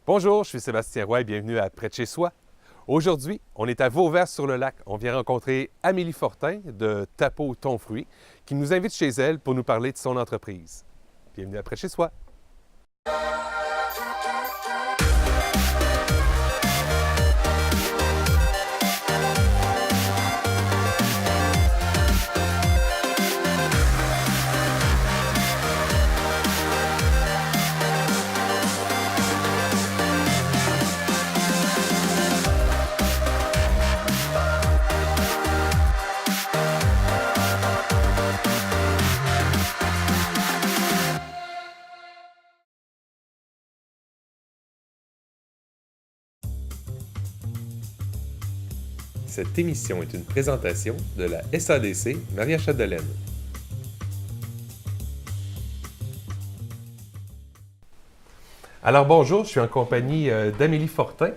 Bonjour, je suis Sébastien Roy et bienvenue à Près de chez soi. Aujourd'hui, on est à Vauvert-sur-le-Lac. On vient rencontrer Amélie Fortin de Tapeau Ton Fruit qui nous invite chez elle pour nous parler de son entreprise. Bienvenue à Près de chez soi. Cette émission est une présentation de la SADC Maria-Chapdelaine. Alors bonjour, je suis en compagnie d'Amélie Fortin.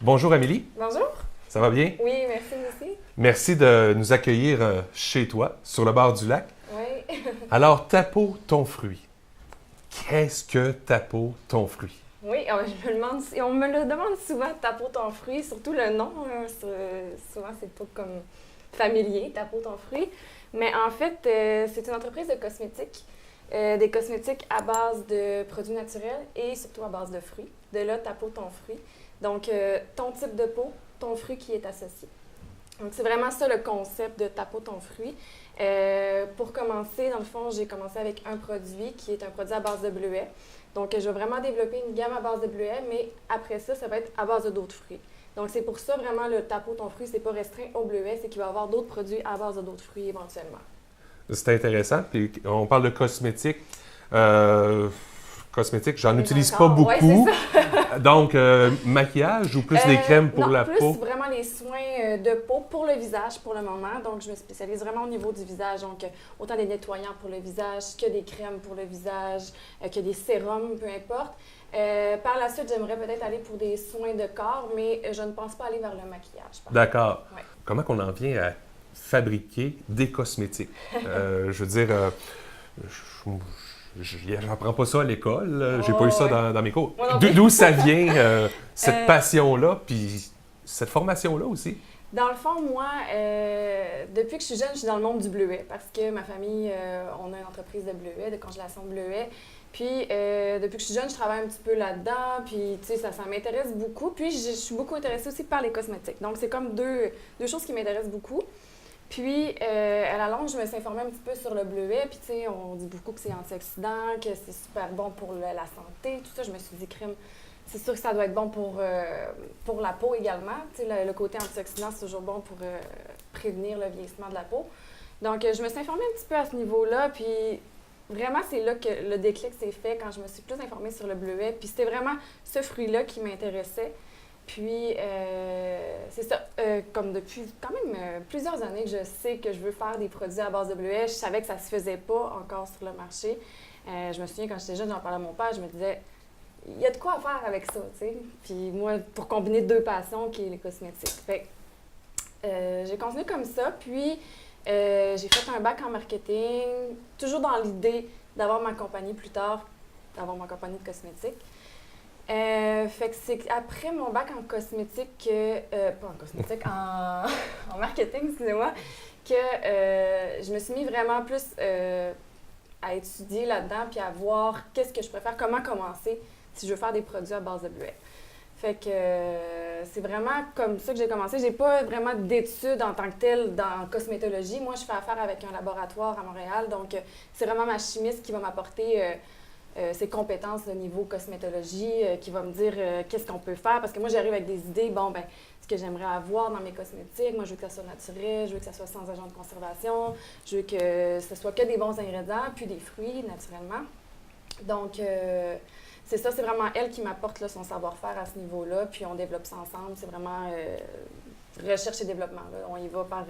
Bonjour Amélie. Bonjour. Ça va bien? Oui, merci aussi. Merci de nous accueillir chez toi, sur le bord du lac. Oui. Alors, Tapeau Ton Fruit. Qu'est-ce que Tapeau Ton Fruit? Oui, on me le demande souvent, Tapeau ton fruit, surtout le nom. Souvent, c'est pas comme familier, Tapeau ton fruit. Mais en fait, c'est une entreprise de cosmétiques. Des cosmétiques à base de produits naturels et surtout à base de fruits. De là, Tapeau ton fruit. Donc, ton type de peau, ton fruit qui est associé. Donc, c'est vraiment ça le concept de Tapeau ton fruit. Pour commencer, dans le fond, j'ai commencé avec un produit qui est un produit à base de bleuets. Donc, je vais vraiment développer une gamme à base de bleuets, mais après ça, ça va être à base de d'autres fruits. Donc, c'est pour ça, vraiment, le Tapeau ton fruit, c'est pas restreint au bleuet, c'est qu'il va y avoir d'autres produits à base de d'autres fruits éventuellement. C'est intéressant. Puis on parle de cosmétiques. Cosmétiques, j'en utilise pas Ouais, beaucoup. c'est ça. Donc, maquillage ou plus des crèmes pour non, la plus peau? vraiment les soins de peau pour le visage pour le moment. Donc, je me spécialise vraiment au niveau du visage. Donc, autant des nettoyants pour le visage que des crèmes pour le visage, que des sérums, peu importe. Par la suite, j'aimerais peut-être aller pour des soins de corps, mais je ne pense pas aller vers le maquillage. D'accord. Ouais. Comment qu'on en vient à fabriquer des cosmétiques? Je veux dire, j'apprends pas ça à l'école. J'ai pas eu ça dans mes cours. D'où ça vient, cette passion-là, puis cette formation-là aussi? Dans le fond, moi, depuis que je suis jeune, je suis dans le monde du bleuet parce que ma famille, on a une entreprise de bleuet, de congélation de bleuet. Puis, depuis que je suis jeune, je travaille un petit peu là-dedans, puis, tu sais, ça m'intéresse beaucoup. Puis, je suis beaucoup intéressée aussi par les cosmétiques. Donc, c'est comme deux choses qui m'intéressent beaucoup. Puis, à la longue, je me suis informée un petit peu sur le bleuet. Puis, tu sais, on dit beaucoup que c'est antioxydant, que c'est super bon pour la santé, tout ça. Je me suis dit, crème, c'est sûr que ça doit être bon pour la peau également. Tu sais, le côté antioxydant, c'est toujours bon pour prévenir le vieillissement de la peau. Donc, je me suis informée un petit peu à ce niveau-là. Puis, vraiment, c'est là que le déclic s'est fait quand je me suis plus informée sur le bleuet. Puis, c'était vraiment ce fruit-là qui m'intéressait. Puis, c'est ça, comme depuis quand même plusieurs années que je sais que je veux faire des produits à base de bleuet. Je savais que ça ne se faisait pas encore sur le marché. Je me souviens, quand j'étais jeune, j'en parlais à mon père, je me disais, il y a de quoi faire avec ça, tu sais. Puis moi, pour combiner deux passions, qui est les cosmétiques. Fait j'ai continué comme ça, puis j'ai fait un bac en marketing, toujours dans l'idée d'avoir ma compagnie plus tard, d'avoir ma compagnie de cosmétiques. Fait que c'est après mon bac en cosmétique, pas en cosmétique, en marketing, excusez-moi, que je me suis mis vraiment plus à étudier là-dedans puis à voir qu'est-ce que je préfère, comment commencer si je veux faire des produits à base de bleuet. Fait que c'est vraiment comme ça que j'ai commencé. J'ai pas vraiment d'études en tant que telle dans cosmétologie. Moi, je fais affaire avec un laboratoire à Montréal, donc c'est vraiment ma chimiste qui va m'apporter ses compétences au niveau cosmétologie, qui va me dire qu'est-ce qu'on peut faire. Parce que moi, j'arrive avec des idées, ce que j'aimerais avoir dans mes cosmétiques. Moi, je veux que ça soit naturel, je veux que ça soit sans agent de conservation, je veux que ce soit que des bons ingrédients, puis des fruits, naturellement. Donc, c'est ça, c'est vraiment elle qui m'apporte là, son savoir-faire à ce niveau-là, puis on développe ça ensemble. C'est vraiment recherche et développement. Là. On y va par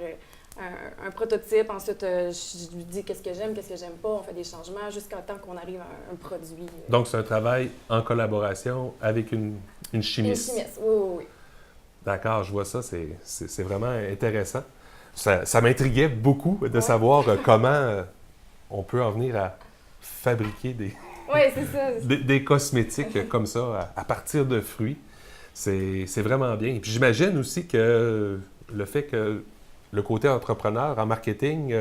un prototype, ensuite je lui dis qu'est-ce que j'aime pas, on fait des changements jusqu'à temps qu'on arrive à un produit. Donc, c'est un travail en collaboration avec une chimiste. Une chimiste, oui. D'accord, je vois ça, c'est vraiment intéressant. Ça m'intriguait beaucoup de savoir comment on peut en venir à fabriquer Oui, c'est ça. des cosmétiques comme ça, à partir de fruits. C'est vraiment bien. Puis j'imagine aussi que le fait que le côté entrepreneur en marketing...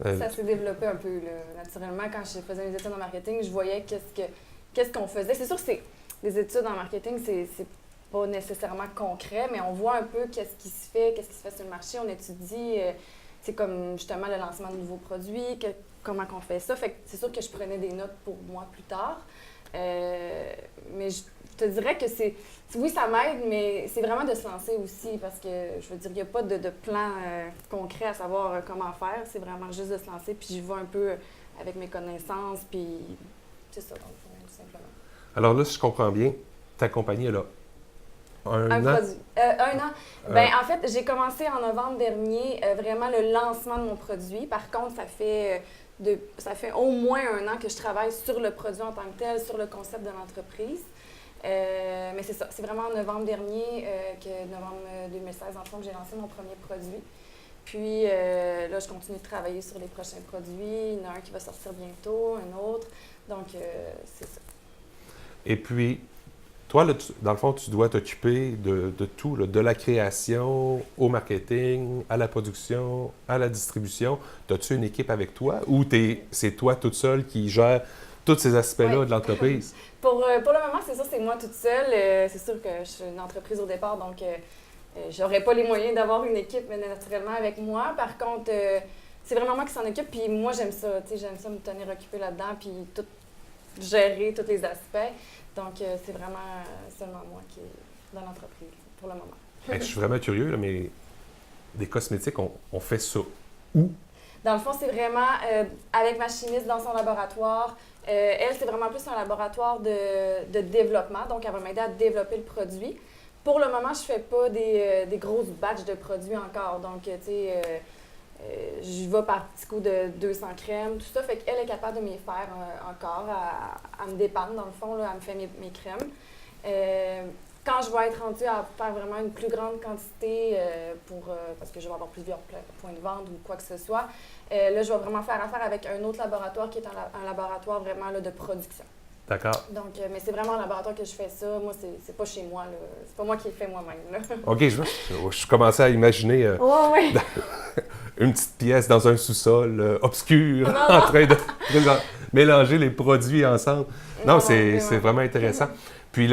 ça s'est développé un peu, là, naturellement. Quand je faisais mes études en marketing, je voyais qu'est-ce qu'on faisait. C'est sûr que des études en marketing, c'est pas nécessairement concret, mais on voit un peu qu'est-ce qui se fait sur le marché. On étudie, c'est comme justement le lancement de nouveaux produits, comment on fait ça. Fait que c'est sûr que je prenais des notes pour moi plus tard. Mais je te dirais que oui, ça m'aide, mais c'est vraiment de se lancer aussi parce que, je veux dire, il n'y a pas de plan concret à savoir comment faire. C'est vraiment juste de se lancer, puis j'y vais un peu avec mes connaissances, puis c'est ça, dans le fond, tout simplement. Alors là, si je comprends bien, ta compagnie est là. Un an? Produit. Un an. En fait, j'ai commencé en novembre dernier, vraiment le lancement de mon produit. Par contre, ça fait au moins un an que je travaille sur le produit en tant que tel, sur le concept de l'entreprise. Mais c'est ça, c'est vraiment en novembre dernier, novembre 2016, en fond, que j'ai lancé mon premier produit. Puis là, je continue de travailler sur les prochains produits. Il y en a un qui va sortir bientôt, un autre. Donc, c'est ça. Et puis, toi, là, dans le fond, tu dois t'occuper de tout, là, de la création au marketing, à la production, à la distribution. As-tu une équipe avec toi ou c'est toi toute seule qui gère tous ces aspects-là de l'entreprise? Pour le moment, c'est sûr, c'est moi toute seule. C'est sûr que je suis une entreprise au départ, donc j'aurais pas les moyens d'avoir une équipe naturellement avec moi. Par contre, c'est vraiment moi qui s'en occupe, puis moi, j'aime ça. J'aime ça me tenir occupée là-dedans, puis tout gérer tous les aspects. Donc, c'est vraiment seulement moi qui est dans l'entreprise pour le moment. Je suis vraiment curieux, là, mais des cosmétiques, on fait ça où? Dans le fond, c'est vraiment avec ma chimiste dans son laboratoire. Elle, c'est vraiment plus un laboratoire de développement. Donc, elle va m'aider à développer le produit. Pour le moment, je ne fais pas des grosses batches de produits encore. Donc, tu sais, j'y vais par petits coups de 200 crèmes, tout ça. Fait qu'elle est capable de m'y faire encore. Elle me dépanne, dans le fond, là, elle me fait mes crèmes. Quand je vais être rendue à faire vraiment une plus grande quantité parce que je vais avoir plusieurs points de vente ou quoi que ce soit, là, je vais vraiment faire affaire avec un autre laboratoire qui est un laboratoire vraiment là, de production. D'accord. Donc, mais c'est vraiment en laboratoire que je fais ça. Moi, c'est pas chez moi, là. C'est pas moi qui le fais moi-même, là. OK, je commençais à imaginer une petite pièce dans un sous-sol obscur en train de mélanger les produits ensemble. Non, c'est vraiment intéressant. Puis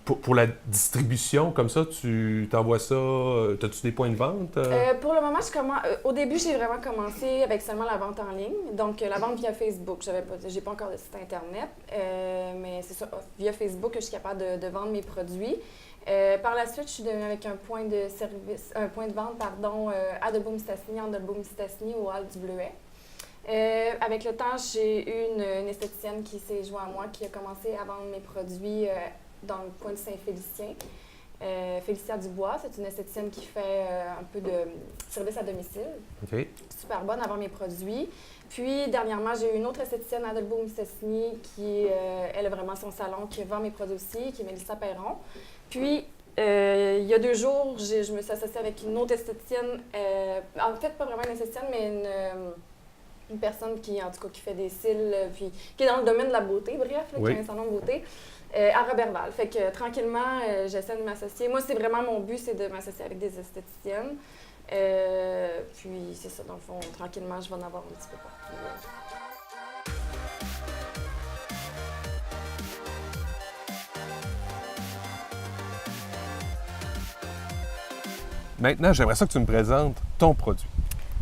pour la distribution, comme ça, tu t'envoies ça, as-tu des points de vente? Pour le moment, au début, j'ai vraiment commencé avec seulement la vente en ligne. Donc, la vente via Facebook. J'ai pas encore de site Internet, mais c'est ça, via Facebook que je suis capable de vendre mes produits. Par la suite, je suis devenue avec un point de vente, à Debout-Mistassini, en Debout-Mistassini au Hall du Bleuet. Avec le temps, j'ai eu une esthéticienne qui s'est jointe à moi, qui a commencé à vendre mes produits dans le coin de Saint-Félicien. Félicia Dubois, c'est une esthéticienne qui fait un peu de service à domicile. OK. Super bonne à vendre mes produits. Puis, dernièrement, j'ai eu une autre esthéticienne à Debout-Mistassini qui, elle a vraiment son salon, qui vend mes produits aussi, qui est Mélissa Perron. Puis, il y a 2 jours, je me suis associée avec une autre esthéticienne. En fait, pas vraiment une esthéticienne, mais une personne qui, en tout cas, qui fait des cils, puis qui est dans le domaine de la beauté, bref, là, qui a un salon de beauté, à Roberval. Fait que tranquillement, j'essaie de m'associer. Moi, c'est vraiment mon but, c'est de m'associer avec des esthéticiennes. Puis c'est ça, dans le fond, tranquillement, je vais en avoir un petit peu partout. Maintenant, j'aimerais ça que tu me présentes ton produit.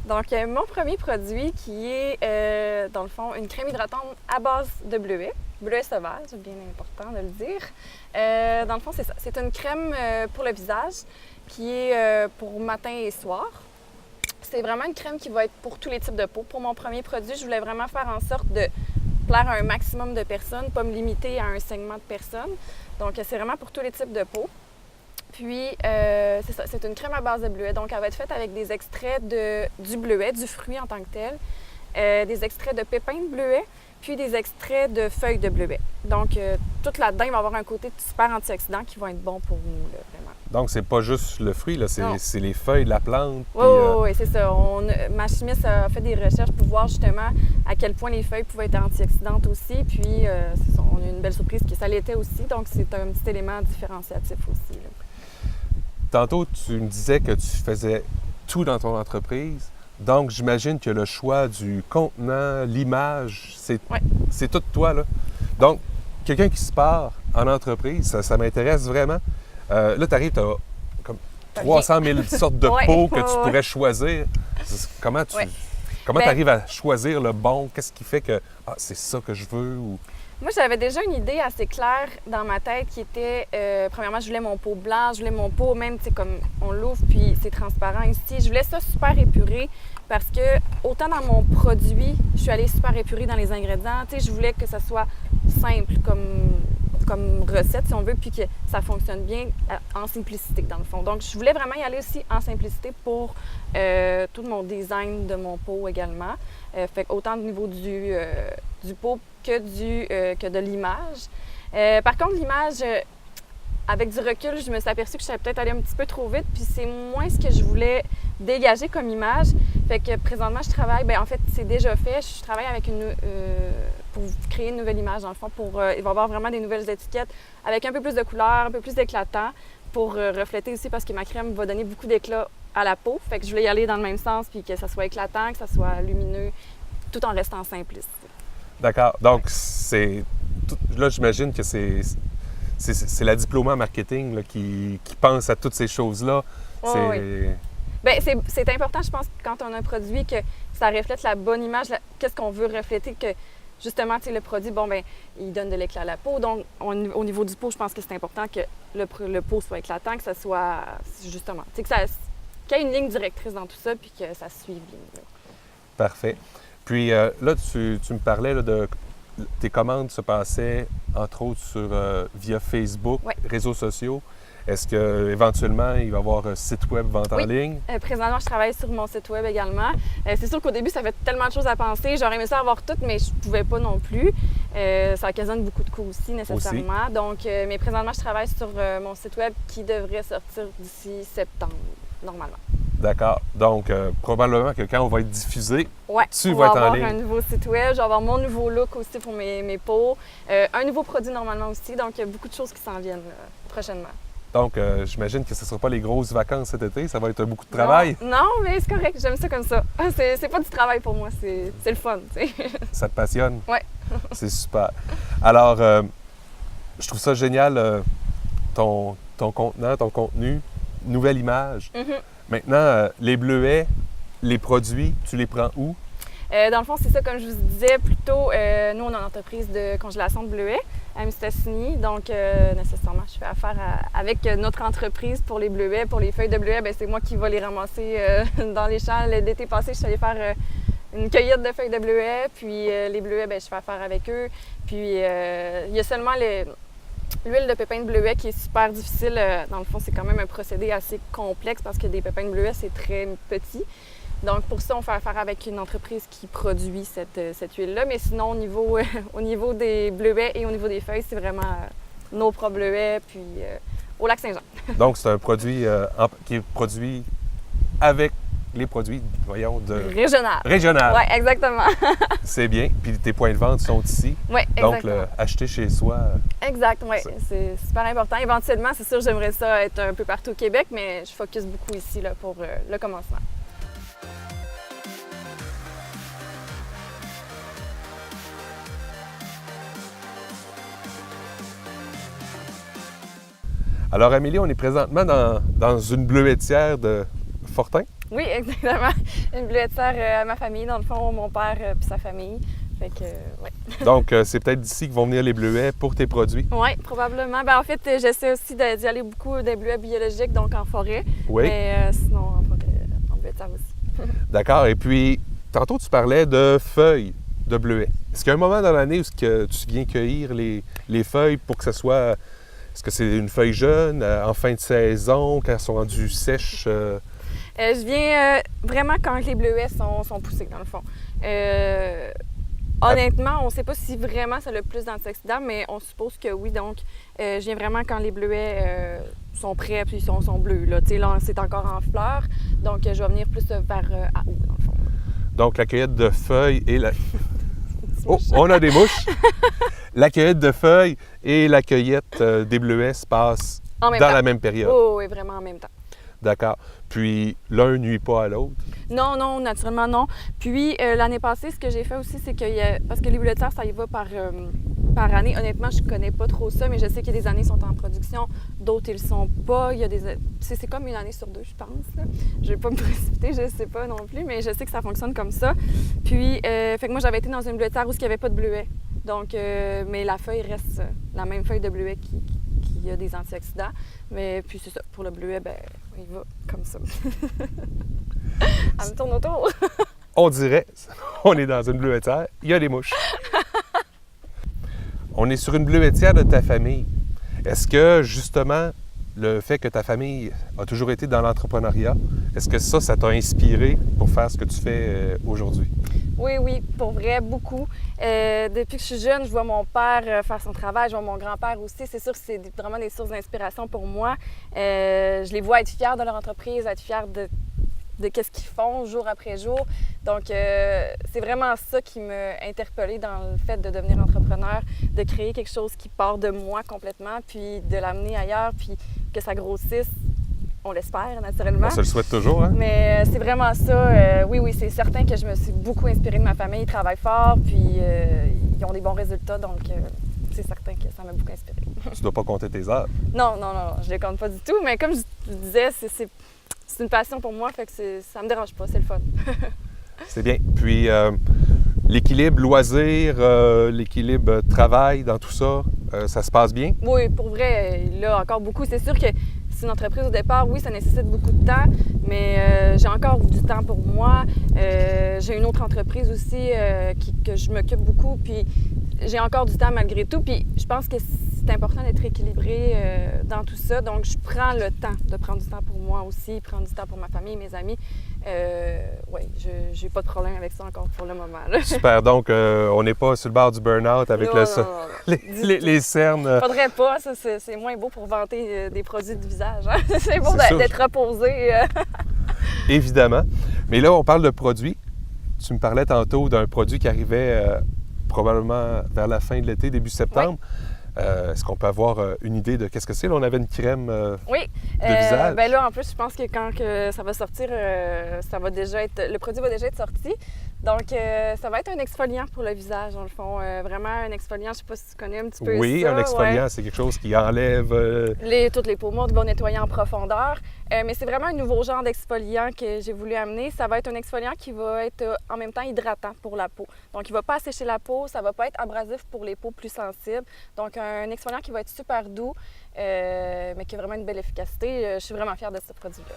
Donc, mon premier produit qui est, dans le fond, une crème hydratante à base de bleuet. Bleuet sauvage, c'est bien important de le dire. Dans le fond, c'est ça. C'est une crème pour le visage qui est pour matin et soir. C'est vraiment une crème qui va être pour tous les types de peau. Pour mon premier produit, je voulais vraiment faire en sorte de plaire à un maximum de personnes, pas me limiter à un segment de personnes. Donc, c'est vraiment pour tous les types de peau. Puis, c'est ça, c'est une crème à base de bleuet. Donc, elle va être faite avec des extraits du bleuet, du fruit en tant que tel, des extraits de pépins de bleuet, puis des extraits de feuilles de bleuet. Donc, tout là-dedans, il va avoir un côté super antioxydant qui va être bon pour nous, là, vraiment. Donc, c'est pas juste le fruit, là, Non. c'est les feuilles de la plante. Oui, oui, c'est ça. Ma chimiste a fait des recherches pour voir justement à quel point les feuilles pouvaient être antioxydantes aussi. Puis, c'est ça, on a eu une belle surprise que ça l'était aussi. Donc, c'est un petit élément différenciatif aussi, là. Tantôt, tu me disais que tu faisais tout dans ton entreprise. Donc, j'imagine que le choix du contenant, l'image, Ouais. c'est tout toi, là. Donc, quelqu'un qui se part en entreprise, ça m'intéresse vraiment. Là, tu arrives, tu as comme 300 000 sortes de Ouais, peaux que ouais, tu ouais. pourrais choisir. Comment tu Ouais. comment Ben- arrives à choisir le bon? Qu'est-ce qui fait que c'est ça que je veux? Ou... Moi, j'avais déjà une idée assez claire dans ma tête qui était, premièrement, je voulais mon pot blanc, je voulais mon pot même, tu sais, comme on l'ouvre puis c'est transparent ici. Je voulais ça super épuré parce que, autant dans mon produit, je suis allée super épurée dans les ingrédients. Tu sais, je voulais que ça soit simple comme recette, si on veut, puis que ça fonctionne bien en simplicité, dans le fond. Donc, je voulais vraiment y aller aussi en simplicité pour tout mon design de mon pot également. Fait autant au niveau du pot que de l'image. Par contre, l'image, avec du recul, je me suis aperçue que j'avais peut-être allé un petit peu trop vite, puis c'est moins ce que je voulais dégager comme image. Fait que présentement, je travaille, en fait, c'est déjà fait. Je travaille avec pour créer une nouvelle image, dans le fond. Il va y avoir vraiment des nouvelles étiquettes avec un peu plus de couleurs, un peu plus d'éclatant pour refléter aussi, parce que ma crème va donner beaucoup d'éclat à la peau. Fait que je voulais y aller dans le même sens, puis que ça soit éclatant, que ça soit lumineux, tout en restant simpliste. D'accord. Donc, là, j'imagine que c'est la diplômée en marketing là, qui pense à toutes ces choses-là. Oh, oui. Bien, c'est important, je pense, quand on a un produit, que ça reflète la bonne image, qu'est-ce qu'on veut refléter, que justement, tu sais, le produit, il donne de l'éclat à la peau. Donc, au niveau du pot, je pense que c'est important que le pot soit éclatant, que ça soit, justement, tu sais, qu'il y ait une ligne directrice dans tout ça, puis que ça suive bien. Là. Parfait. Puis là, tu me parlais là, de tes commandes se passaient, entre autres, via Facebook, Ouais. réseaux sociaux. Est-ce qu'éventuellement, il va y avoir un site web vente en ligne? Présentement, je travaille sur mon site web également. C'est sûr qu'au début, ça fait tellement de choses à penser. J'aurais aimé ça avoir tout, mais je ne pouvais pas non plus. Ça occasionne beaucoup de coûts aussi, nécessairement. Aussi. Donc, mais présentement, je travaille sur mon site web qui devrait sortir d'ici septembre, normalement. D'accord. Donc, probablement que quand on va être diffusé, tu vas être en ligne. On va avoir un nouveau site web, je vais avoir mon nouveau look aussi pour mes pots, un nouveau produit normalement aussi. Donc, il y a beaucoup de choses qui s'en viennent prochainement. Donc, j'imagine que ce ne sera pas les grosses vacances cet été, ça va être beaucoup de travail. Non, mais c'est correct, j'aime ça comme ça. C'est pas du travail pour moi, c'est le fun, tu sais. Ça te passionne? Oui. C'est super. Alors, je trouve ça génial, ton contenant, ton contenu, nouvelle image. Mm-hmm. Maintenant, les bleuets, les produits, tu les prends où? Dans le fond, c'est ça, comme je vous disais plus tôt, nous, on a une entreprise de congélation de bleuets à Mistassini. Donc, nécessairement, je fais affaire avec notre entreprise pour les bleuets. Pour les feuilles de bleuets, c'est moi qui vais les ramasser dans les champs. L'été passé, je suis allée faire une cueillette de feuilles de bleuets. Puis, les bleuets, je fais affaire avec eux. Puis, il y a seulement l'huile de pépins de bleuet qui est super difficile. Dans le fond, c'est quand même un procédé assez complexe parce que des pépins de bleuet, c'est très petit. Donc, pour ça, on fait affaire avec une entreprise qui produit cette huile-là. Mais sinon, au niveau des bleuets et au niveau des feuilles, c'est vraiment nos propres bleuets, puis au Lac-Saint-Jean. Donc, c'est un produit qui est produit avec les produits, voyons, de... Régional. Régional. Oui, exactement. C'est bien. Puis tes points de vente sont ici. Oui, exactement. Donc, acheter chez soi... Exact, oui. C'est super important. Éventuellement, c'est sûr, j'aimerais ça être un peu partout au Québec, mais je focus beaucoup ici là, pour le commencement. Alors, Amélie, on est présentement dans une bleuetière de Fortin. Oui, exactement. Une bleuetière à ma famille, dans le fond, mon père puis sa famille. Fait que, ouais. Donc, c'est peut-être d'ici que vont venir les bleuets pour tes produits. Oui, probablement. En fait, j'essaie aussi d'y aller beaucoup des bleuets biologiques, donc en forêt. Oui. Mais sinon, en forêt, en bleuetière aussi. D'accord. Et puis, tantôt, tu parlais de feuilles de bleuets. Est-ce qu'il y a un moment dans l'année où tu viens cueillir les feuilles pour que ce soit... Est-ce que c'est une feuille jeune, en fin de saison, quand elles sont rendues sèches? Je viens vraiment quand les bleuets sont poussés, dans le fond. Honnêtement, on ne sait pas si vraiment ça a le plus d'antioxydants, mais on suppose que oui. Donc, je viens vraiment quand les bleuets sont prêts puis sont bleus. Là, là c'est encore en fleurs. Donc, je vais venir plus vers à août, dans le fond. Donc, la cueillette de feuilles et la... Oh, on a des mouches! La cueillette de feuilles et la cueillette des bleuets se passent dans la même période. Oh, oui, vraiment en même temps. D'accord. Puis, l'un nuit pas à l'autre? Non, non, naturellement non. Puis, l'année passée, ce que j'ai fait aussi, c'est que, parce que les bleuets de serre, ça y va par année. Honnêtement, je connais pas trop ça, mais je sais qu'il y a des années qui sont en production, d'autres, ils le sont pas. Il y a des... C'est comme une année sur deux, je pense. Là. Je vais pas me précipiter, je sais pas non plus, mais je sais que ça fonctionne comme ça. Puis, fait que moi, j'avais été dans une bleuette de serre où il n'y avait pas de bleuets. Donc, mais la feuille reste la même feuille de bleuet qui a des antioxydants. Mais puis c'est ça, pour le bleuet, ben il va comme ça. Elle me tourne autour. On dirait, on est dans une bleuetière, il y a des mouches. On est sur une bleuetière de ta famille. Est-ce que, justement, le fait que ta famille a toujours été dans l'entrepreneuriat, est-ce que ça t'a inspiré pour faire ce que tu fais aujourd'hui? Oui, oui, pour vrai, beaucoup. Depuis que je suis jeune, je vois mon père faire son travail, je vois mon grand-père aussi. C'est sûr que c'est vraiment des sources d'inspiration pour moi. Je les vois être fiers de leur entreprise, être fiers de qu'est-ce qu'ils font jour après jour. Donc, c'est vraiment ça qui m'a interpellée dans le fait de devenir entrepreneur, de créer quelque chose qui part de moi complètement, puis de l'amener ailleurs, puis que ça grossisse. On l'espère, naturellement. On se le souhaite toujours, hein? Mais c'est vraiment ça. Oui, c'est certain que je me suis beaucoup inspirée de ma famille. Ils travaillent fort, puis ils ont des bons résultats, donc c'est certain que ça m'a beaucoup inspirée. Tu dois pas compter tes heures. Non, je les compte pas du tout. Mais comme je disais, c'est une passion pour moi, fait que ça me dérange pas, c'est le fun. C'est bien. Puis, l'équilibre loisir, l'équilibre travail, dans tout ça, ça se passe bien? Oui, pour vrai, là, encore beaucoup. C'est sûr que c'est une entreprise au départ, oui, ça nécessite beaucoup de temps, mais j'ai encore du temps pour moi. J'ai une autre entreprise aussi que je m'occupe beaucoup, puis j'ai encore du temps malgré tout. Puis je pense que c'est important d'être équilibré dans tout ça. Donc, je prends le temps de prendre du temps pour moi aussi, prendre du temps pour ma famille, mes amis. Oui, j'ai pas de problème avec ça encore pour le moment. Là. Super. Donc, on n'est pas sur le bord du burn-out avec non. les cernes. Faudrait pas. Ça, c'est moins beau pour vanter des produits de visage. Hein? C'est beau d'être reposé. Évidemment. Mais là, on parle de produits. Tu me parlais tantôt d'un produit qui arrivait probablement vers la fin de l'été, début septembre. Oui. Est-ce qu'on peut avoir une idée de qu'est-ce que c'est? Là, on avait une crème de visage. Bien là, en plus, je pense que quand ça va sortir, le produit va déjà être sorti. Donc, ça va être un exfoliant pour le visage, dans le fond. Vraiment un exfoliant, je ne sais pas si tu connais un petit peu ça. Oui, un exfoliant, c'est quelque chose qui enlève... toutes les peaux mortes, qui va nettoyer en profondeur. Mais c'est vraiment un nouveau genre d'exfoliant que j'ai voulu amener. Ça va être un exfoliant qui va être en même temps hydratant pour la peau. Donc, il ne va pas assécher la peau, ça ne va pas être abrasif pour les peaux plus sensibles. Donc, un exfoliant qui va être super doux, mais qui a vraiment une belle efficacité. Je suis vraiment fière de ce produit-là.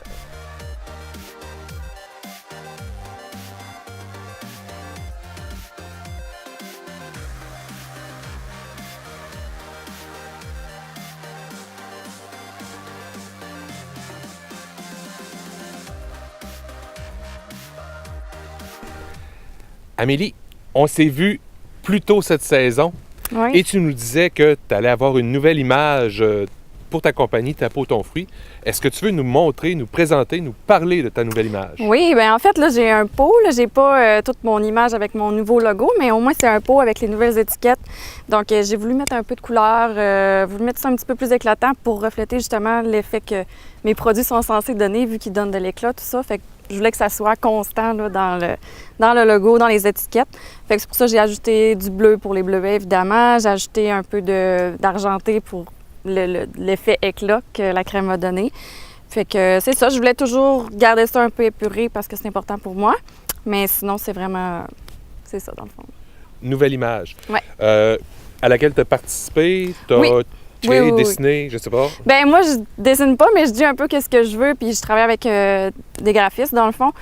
Amélie, on s'est vu plus tôt cette saison et tu nous disais que tu allais avoir une nouvelle image pour ta compagnie Tapeau Ton Fruit. Est-ce que tu veux nous montrer, nous présenter, nous parler de ta nouvelle image? Oui, bien en fait, là, j'ai un pot. J'ai pas toute mon image avec mon nouveau logo, mais au moins, c'est un pot avec les nouvelles étiquettes. Donc, j'ai voulu mettre un peu de couleur, voulu mettre ça un petit peu plus éclatant pour refléter justement l'effet que mes produits sont censés donner, vu qu'ils donnent de l'éclat, tout ça. Fait que je voulais que ça soit constant là, dans le logo, dans les étiquettes. Fait que c'est pour ça que j'ai ajouté du bleu pour les bleuets, évidemment. J'ai ajouté un peu d'argenté pour l'effet éclat que la crème m'a donné. Fait que c'est ça. Je voulais toujours garder ça un peu épuré parce que c'est important pour moi. Mais sinon, c'est vraiment... C'est ça, dans le fond. Nouvelle image. Oui. À laquelle tu as participé, tu as... Oui. Créer, dessiner, je sais pas? Bien, moi, je dessine pas, mais je dis un peu qu'est-ce que je veux, puis je travaille avec des graphistes, dans le fond.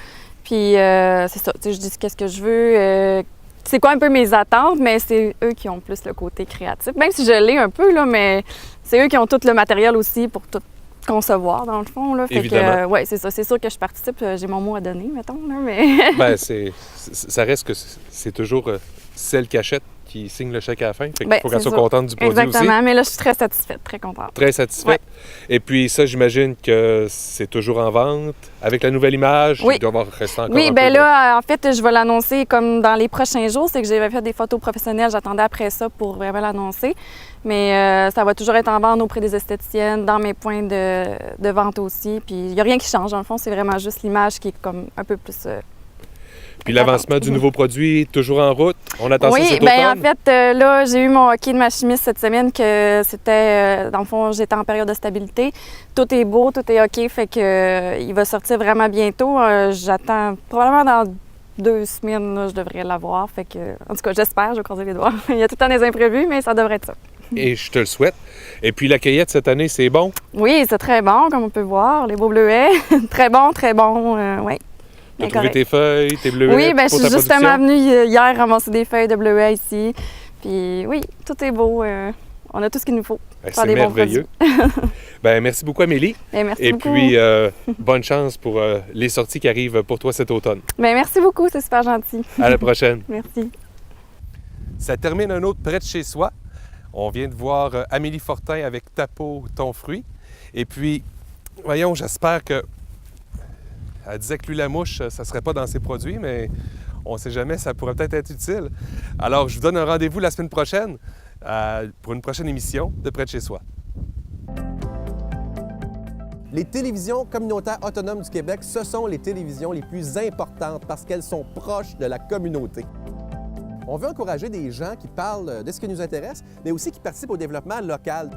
Puis, c'est ça, tu sais, je dis qu'est-ce que je veux, c'est quoi un peu mes attentes, mais c'est eux qui ont plus le côté créatif. Même si je l'ai un peu, là, mais c'est eux qui ont tout le matériel aussi pour tout concevoir, dans le fond. Là. Fait Évidemment. que, ouais, c'est ça. C'est sûr que je participe. J'ai mon mot à donner, mettons. Là, mais... Ben, ça reste que c'est toujours celle qui achète qui signe le chèque à la fin. Fait qu'il faut qu'elle soit contente du produit Exactement. aussi. Mais là, je suis très satisfaite, très contente. Très satisfaite. Ouais. Et puis ça, j'imagine que c'est toujours en vente. Avec la nouvelle image, il doit rester encore un peu là, en fait, je vais l'annoncer comme dans les prochains jours. C'est que j'avais fait des photos professionnelles. J'attendais après ça pour vraiment l'annoncer. Mais ça va toujours être en vente auprès des esthéticiennes, dans mes points de vente aussi. Puis il n'y a rien qui change. Dans le fond, c'est vraiment juste l'image qui est comme un peu plus... Puis l'avancement du nouveau produit, toujours en route. On attend ça cet automne? automne? En fait, là, j'ai eu mon hockey de ma chimiste cette semaine que c'était, dans le fond, j'étais en période de stabilité. Tout est beau, tout est OK, fait que il va sortir vraiment bientôt. J'attends probablement dans 2 semaines, là, je devrais l'avoir. Fait que, en tout cas, j'espère, je vais croiser les doigts. Il y a tout le temps des imprévus, mais ça devrait être ça. Et je te le souhaite. Et puis la cueillette cette année, c'est bon? Oui, c'est très bon, comme on peut voir. Les beaux bleuets, très bon, oui. Tu as trouvé tes feuilles, tes bleuets? Oui, bien, je suis justement venue hier ramasser des feuilles de bleuets ici. Puis oui, tout est beau. On a tout ce qu'il nous faut. C'est merveilleux. Bien, merci beaucoup, Amélie. Bien, merci Et beaucoup. puis, bonne chance pour les sorties qui arrivent pour toi cet automne. Bien, merci beaucoup, c'est super gentil. À la prochaine. Merci. Ça termine un autre près de chez soi. On vient de voir Amélie Fortin avec Tapeau Ton Fruit. Et puis, voyons, j'espère que... Elle disait que l'huile à mouche, ça ne serait pas dans ses produits, mais on ne sait jamais, ça pourrait peut-être être utile. Alors, je vous donne un rendez-vous la semaine prochaine pour une prochaine émission de Près de chez soi. Les télévisions communautaires autonomes du Québec, ce sont les télévisions les plus importantes parce qu'elles sont proches de la communauté. On veut encourager des gens qui parlent de ce qui nous intéresse, mais aussi qui participent au développement local.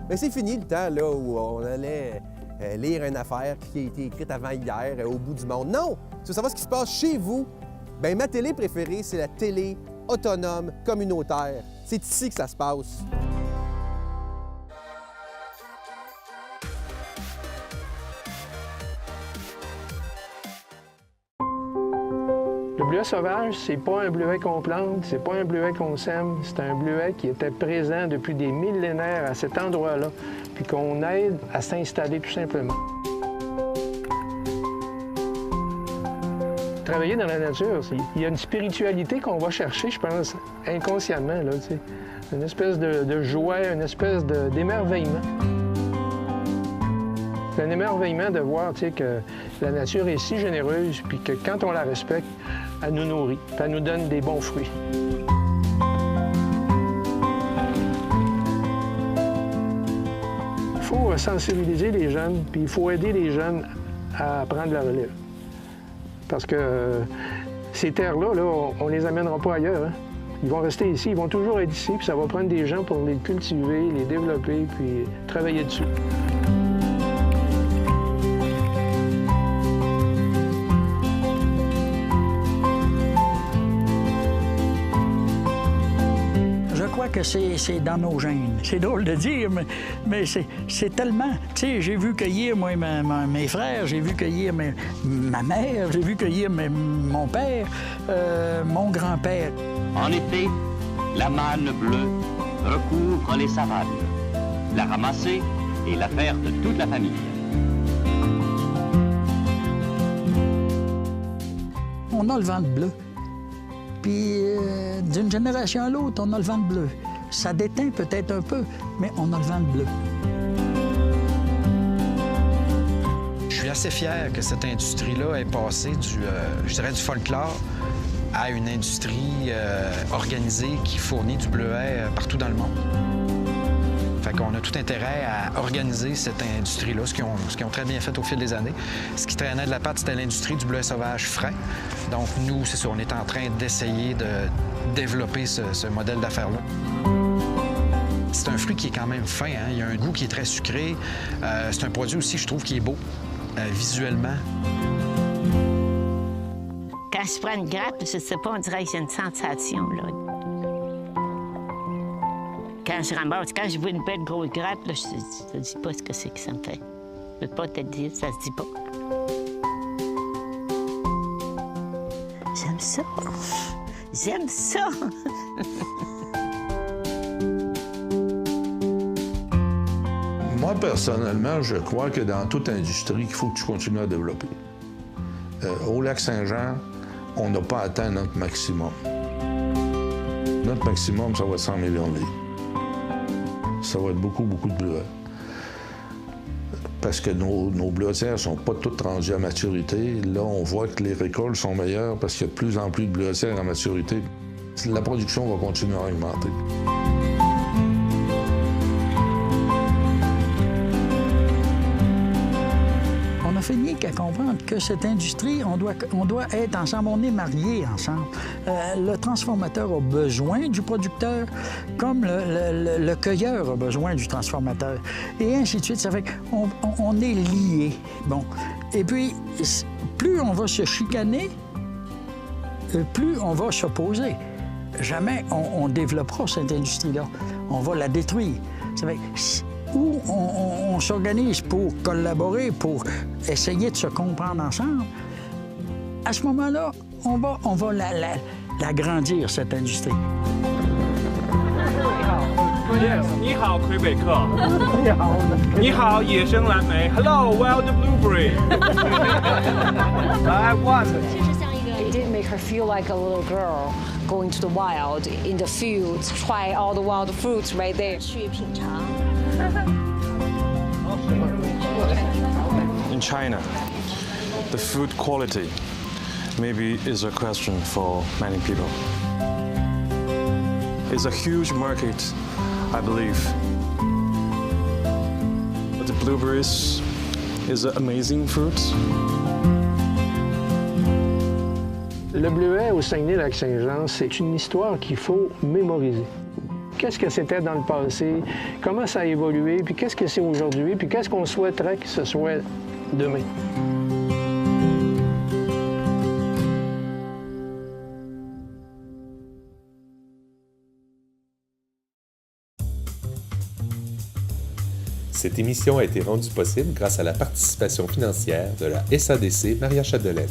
Mais c'est fini le temps là, où on allait lire une affaire qui a été écrite avant hier au bout du monde. Non! Tu veux savoir ce qui se passe chez vous? Bien, ma télé préférée, c'est la télé autonome communautaire. C'est ici que ça se passe. Le bleuet sauvage, c'est pas un bleuet qu'on plante, c'est pas un bleuet qu'on sème, c'est un bleuet qui était présent depuis des millénaires à cet endroit-là, puis qu'on aide à s'installer tout simplement. Travailler dans la nature, il y a une spiritualité qu'on va chercher, je pense, inconsciemment, là, tu sais. Une espèce de joie, une espèce d'émerveillement. C'est un émerveillement de voir, tu sais, que la nature est si généreuse, puis que quand on la respecte, elle nous nourrit, puis elle nous donne des bons fruits. Il faut sensibiliser les jeunes, puis il faut aider les jeunes à prendre la relève. Parce que ces terres-là, là, on ne les amènera pas ailleurs. Hein? Ils vont rester ici, ils vont toujours être ici, puis ça va prendre des gens pour les cultiver, les développer, puis travailler dessus. Que c'est dans nos gènes. C'est drôle de dire, mais c'est tellement... Tu sais, j'ai vu cueillir, moi, mes frères, j'ai vu cueillir ma mère, j'ai vu cueillir mon père, mon grand-père. En été, la manne bleue recouvre les savanes. La ramasser est l'affaire de toute la famille. On a le ventre bleu. Puis, d'une génération à l'autre, on a le ventre bleu. Ça déteint peut-être un peu, mais on a le ventre bleu. Je suis assez fier que cette industrie-là ait passé je dirais, du folklore à une industrie organisée qui fournit du bleuet partout dans le monde. Fait qu'on a tout intérêt à organiser cette industrie-là, ce qu'ils ont très bien fait au fil des années. Ce qui traînait de la patte, c'était l'industrie du bleuet sauvage frais. Donc, nous, c'est ça, on est en train d'essayer de développer ce modèle d'affaires-là. C'est un fruit qui est quand même fin, hein? Il y a un goût qui est très sucré. C'est un produit aussi, je trouve, qui est beau, visuellement. Quand je prends une grappe, je sais pas, on dirait que j'ai une sensation, là. Quand je ramasse, quand je vois une belle grosse grappe, là, je ne dis pas ce que c'est que ça me fait. Je ne peux pas te dire, ça se dit pas. J'aime ça. J'aime ça. Moi, personnellement, je crois que dans toute industrie, il faut que tu continues à développer. Au Lac-Saint-Jean, on n'a pas atteint notre maximum. Notre maximum, ça va être 100 millions de livres. Ça va être beaucoup, beaucoup de bleuets. Parce que nos bleuetières ne sont pas toutes rendues à maturité. Là, on voit que les récoltes sont meilleures parce qu'il y a de plus en plus de bleuetières à maturité. La production va continuer à augmenter. On a fini qu'à comprendre que cette industrie, on doit être ensemble, on est mariés ensemble. Le transformateur a besoin du producteur, comme le cueilleur a besoin du transformateur. Et ainsi de suite, ça fait qu'on est liés. Bon. Et puis, plus on va se chicaner, plus on va s'opposer. Jamais on développera cette industrie-là. On va la détruire. Ça fait où on s'organise pour collaborer, pour essayer de se comprendre ensemble, à ce moment-là, on va l'agrandir, cette industrie. Yes, 你好，魁北克。你好。你好，野生蓝莓。Hello, wild blueberry. I want it. It did make her feel like a little girl going to the wild, in the fields, try all the wild fruits right there. 去品尝。 In China, the food quality maybe is a question for many people. It's a huge market, I believe. But the blueberries is an amazing fruit. Le bleuet au Saguenay-Lac-Saint-Jean, c'est une histoire qu'il faut mémoriser. Qu'est-ce que c'était dans le passé, comment ça a évolué, puis qu'est-ce que c'est aujourd'hui, puis qu'est-ce qu'on souhaiterait que ce soit demain. Cette émission a été rendue possible grâce à la participation financière de la SADC Maria Chapdelaine.